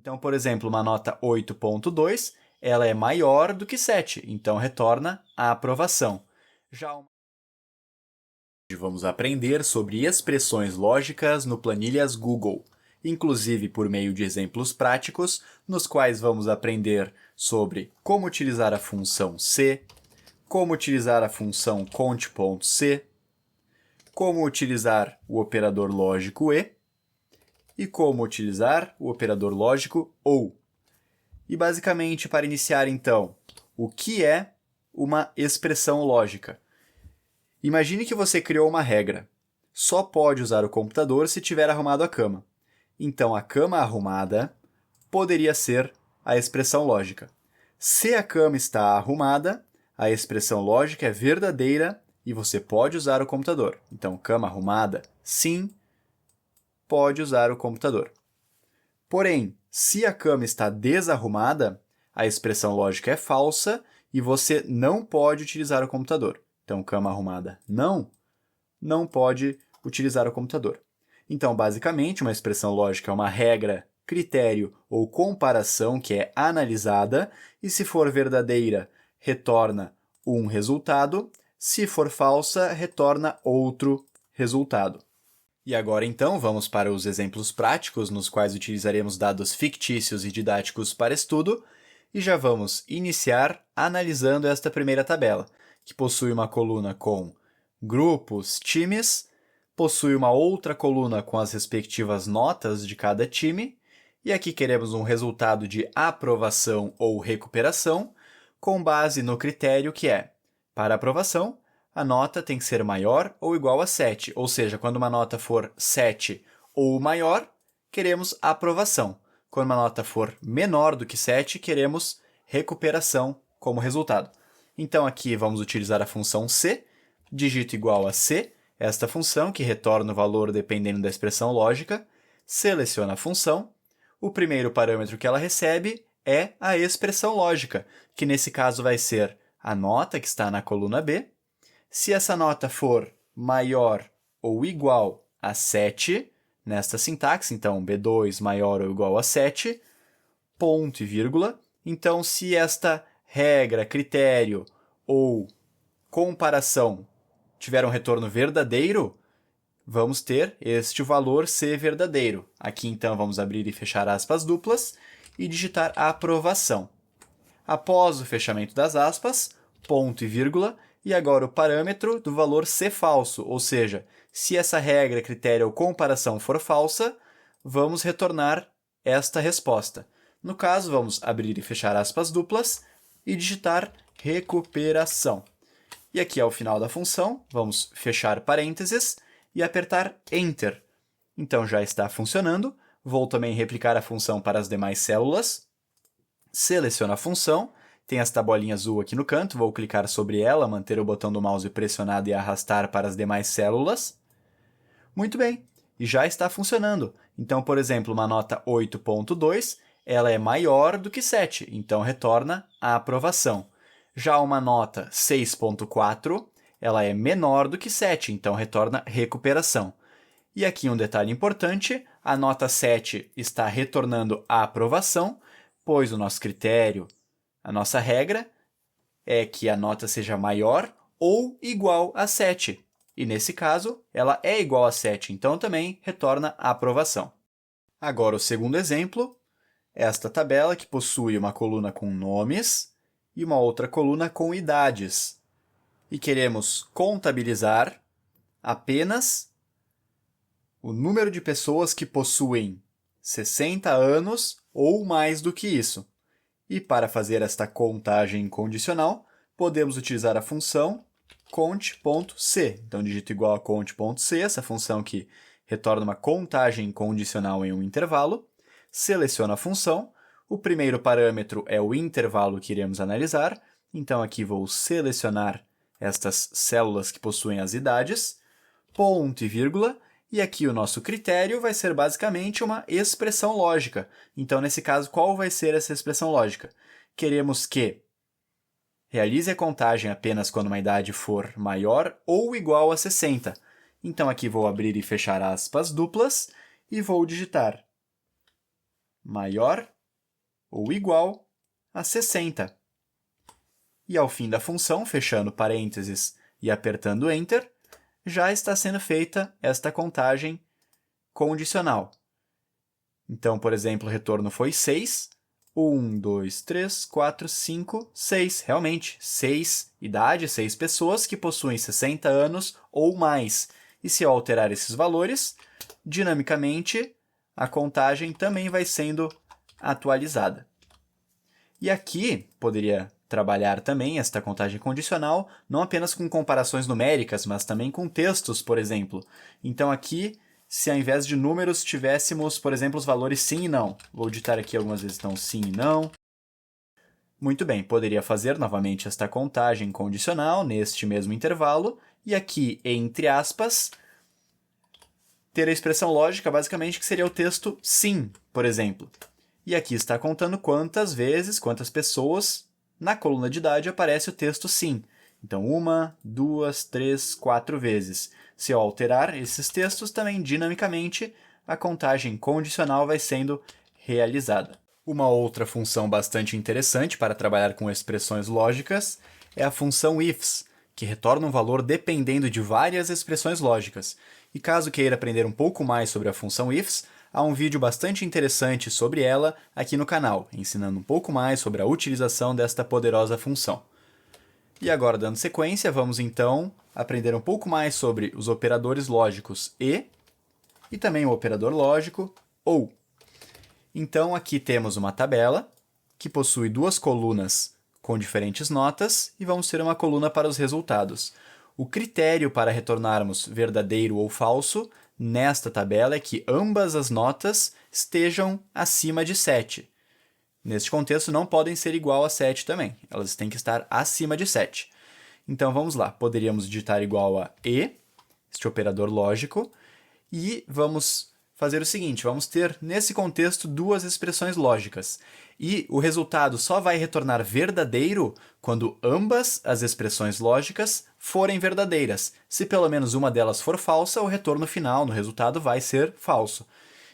Então, por exemplo, uma nota 8.2, ela é maior do que 7, então retorna a aprovação. Vamos aprender sobre expressões lógicas no Planilhas Google, inclusive por meio de exemplos práticos, nos quais vamos aprender sobre como utilizar a função se, como utilizar a função cont.c, como utilizar o operador lógico e como utilizar o operador lógico OU. E basicamente, para iniciar então, o que é uma expressão lógica? Imagine que você criou uma regra. Só pode usar o computador se tiver arrumado a cama. Então, a cama arrumada poderia ser a expressão lógica. Se a cama está arrumada, a expressão lógica é verdadeira e você pode usar o computador. Então, cama arrumada, sim, pode usar o computador. Porém, se a cama está desarrumada, a expressão lógica é falsa e você não pode utilizar o computador. Então, cama arrumada, não pode utilizar o computador. Então, basicamente, uma expressão lógica é uma regra, critério ou comparação que é analisada e, se for verdadeira, retorna um resultado, se for falsa, retorna outro resultado. E agora, então, vamos para os exemplos práticos, nos quais utilizaremos dados fictícios e didáticos para estudo, e já vamos iniciar analisando esta primeira tabela, que possui uma coluna com grupos, times, possui uma outra coluna com as respectivas notas de cada time, e aqui queremos um resultado de aprovação ou recuperação, com base no critério que é, para aprovação, a nota tem que ser maior ou igual a 7, ou seja, quando uma nota for 7 ou maior, queremos aprovação. Quando uma nota for menor do que 7, queremos recuperação como resultado. Então, aqui vamos utilizar a função c, dígito igual a c, esta função que retorna o valor dependendo da expressão lógica, seleciona a função, o primeiro parâmetro que ela recebe é a expressão lógica, que nesse caso vai ser a nota que está na coluna B. Se essa nota for maior ou igual a 7, nesta sintaxe, então B2 maior ou igual a 7, ponto e vírgula. Então, se esta regra, critério ou comparação tiver um retorno verdadeiro, vamos ter este valor ser verdadeiro. Aqui, então, vamos abrir e fechar aspas duplas e digitar a aprovação. Após o fechamento das aspas, ponto e vírgula, e agora o parâmetro do valor ser falso, ou seja, se essa regra, critério ou comparação for falsa, vamos retornar esta resposta. No caso, vamos abrir e fechar aspas duplas e digitar recuperação. E aqui é o final da função, vamos fechar parênteses e apertar Enter. Então já está funcionando. Vou também replicar a função para as demais células. Seleciono a função. Tem esta bolinha azul aqui no canto, vou clicar sobre ela, manter o botão do mouse pressionado e arrastar para as demais células. Muito bem, e já está funcionando. Então, por exemplo, uma nota 8.2, ela é maior do que 7, então retorna a aprovação. Já uma nota 6.4, ela é menor do que 7, então retorna recuperação. E aqui um detalhe importante, a nota 7 está retornando a aprovação, pois o nosso critério, a nossa regra, é que a nota seja maior ou igual a 7. E nesse caso, ela é igual a 7, então também retorna a aprovação. Agora, o segundo exemplo, esta tabela que possui uma coluna com nomes e uma outra coluna com idades. E queremos contabilizar apenas o número de pessoas que possuem 60 anos ou mais do que isso. E para fazer esta contagem condicional, podemos utilizar a função cont.c. Então, digito igual a cont.c, essa função que retorna uma contagem condicional em um intervalo. Seleciono a função. O primeiro parâmetro é o intervalo que iremos analisar. Então, aqui vou selecionar estas células que possuem as idades. Ponto e vírgula. E aqui o nosso critério vai ser basicamente uma expressão lógica. Então, nesse caso, qual vai ser essa expressão lógica? Queremos que realize a contagem apenas quando uma idade for maior ou igual a 60. Então, aqui vou abrir e fechar aspas duplas e vou digitar maior ou igual a 60. E ao fim da função, fechando parênteses e apertando Enter, já está sendo feita esta contagem condicional. Então, por exemplo, o retorno foi 6. 1, 2, 3, 4, 5, 6. Realmente, 6 idade, 6 pessoas que possuem 60 anos ou mais. E se eu alterar esses valores, dinamicamente, a contagem também vai sendo atualizada. E aqui, poderia trabalhar também esta contagem condicional, não apenas com comparações numéricas, mas também com textos, por exemplo. Então, aqui, se ao invés de números tivéssemos, por exemplo, os valores sim e não. Vou digitar aqui algumas vezes, então, sim e não. Muito bem, poderia fazer novamente esta contagem condicional neste mesmo intervalo, e aqui, entre aspas, ter a expressão lógica, basicamente, que seria o texto sim, por exemplo. E aqui está contando quantas vezes, quantas pessoas, na coluna de idade aparece o texto sim. Então, 1, 2, 3, 4 vezes. Se eu alterar esses textos, também dinamicamente a contagem condicional vai sendo realizada. Uma outra função bastante interessante para trabalhar com expressões lógicas é a função ifs, que retorna um valor dependendo de várias expressões lógicas. E caso queira aprender um pouco mais sobre a função ifs, há um vídeo bastante interessante sobre ela aqui no canal, ensinando um pouco mais sobre a utilização desta poderosa função. E agora, dando sequência, vamos então aprender um pouco mais sobre os operadores lógicos e também o operador lógico OU. Então, aqui temos uma tabela que possui duas colunas com diferentes notas e vamos ter uma coluna para os resultados. O critério para retornarmos verdadeiro ou falso nesta tabela é que ambas as notas estejam acima de 7. Neste contexto, não podem ser igual a 7 também. Elas têm que estar acima de 7. Então, vamos lá. Poderíamos digitar igual a e, este operador lógico, e vamos fazer o seguinte. Vamos ter, nesse contexto, duas expressões lógicas. E o resultado só vai retornar verdadeiro quando ambas as expressões lógicas forem verdadeiras. Se pelo menos uma delas for falsa, o retorno final no resultado vai ser falso.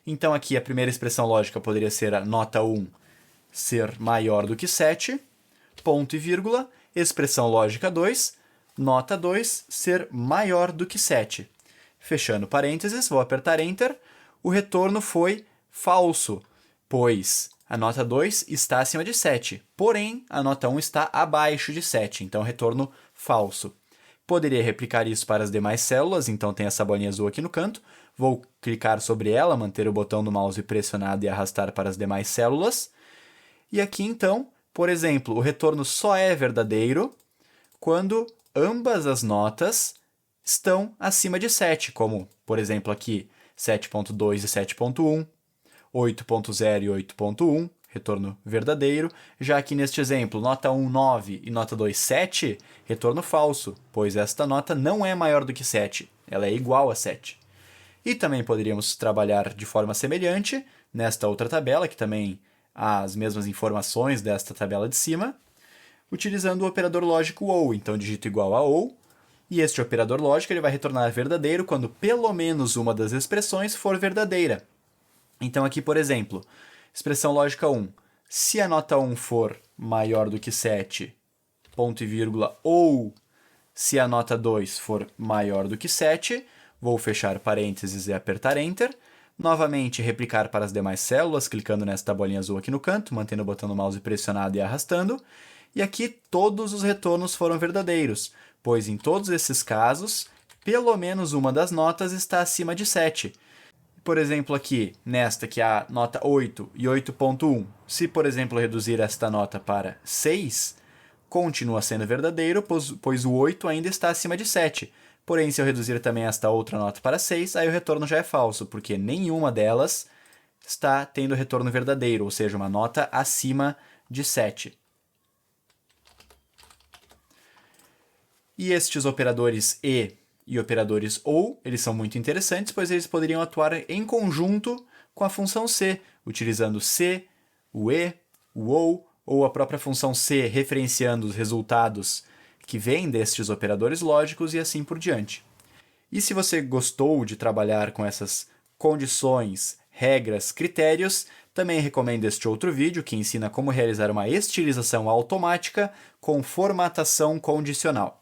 Então, aqui a primeira expressão lógica poderia ser a nota 1 ser maior do que 7, ponto e vírgula, expressão lógica 2, nota 2 ser maior do que 7. Fechando parênteses, vou apertar Enter, o retorno foi falso, pois a nota 2 está acima de 7, porém a nota 1 está abaixo de 7, então retorno falso. Poderia replicar isso para as demais células, então tem essa bolinha azul aqui no canto, vou clicar sobre ela, manter o botão do mouse pressionado e arrastar para as demais células. E aqui, então, por exemplo, o retorno só é verdadeiro quando ambas as notas estão acima de 7, como, por exemplo, aqui 7.2 e 7.1, 8.0 e 8.1, retorno verdadeiro. Já aqui neste exemplo, nota 1, 9 e nota 2, 7, retorno falso, pois esta nota não é maior do que 7, ela é igual a 7. E também poderíamos trabalhar de forma semelhante nesta outra tabela, que também as mesmas informações desta tabela de cima, utilizando o operador lógico OU. Então, digito igual a OU, e este operador lógico ele vai retornar verdadeiro quando pelo menos uma das expressões for verdadeira. Então, aqui, por exemplo, expressão lógica 1. Se a nota 1 for maior do que 7, ponto e vírgula, ou se a nota 2 for maior do que 7, vou fechar parênteses e apertar Enter. Novamente, replicar para as demais células, clicando nesta bolinha azul aqui no canto, mantendo o botão do mouse pressionado e arrastando. E aqui todos os retornos foram verdadeiros, pois em todos esses casos, pelo menos uma das notas está acima de 7. Por exemplo, aqui, nesta que é a nota 8 e 8.1, se, por exemplo, reduzir esta nota para 6, continua sendo verdadeiro, pois o 8 ainda está acima de 7. Porém, se eu reduzir também esta outra nota para 6, aí o retorno já é falso, porque nenhuma delas está tendo retorno verdadeiro, ou seja, uma nota acima de 7. E estes operadores e operadores OU, eles são muito interessantes, pois eles poderiam atuar em conjunto com a função C, utilizando C, o E, o OU, ou a própria função C referenciando os resultados que vêm destes operadores lógicos e assim por diante. E se você gostou de trabalhar com essas condições, regras, critérios. Também recomendo este outro vídeo que ensina como realizar uma estilização automática com formatação condicional.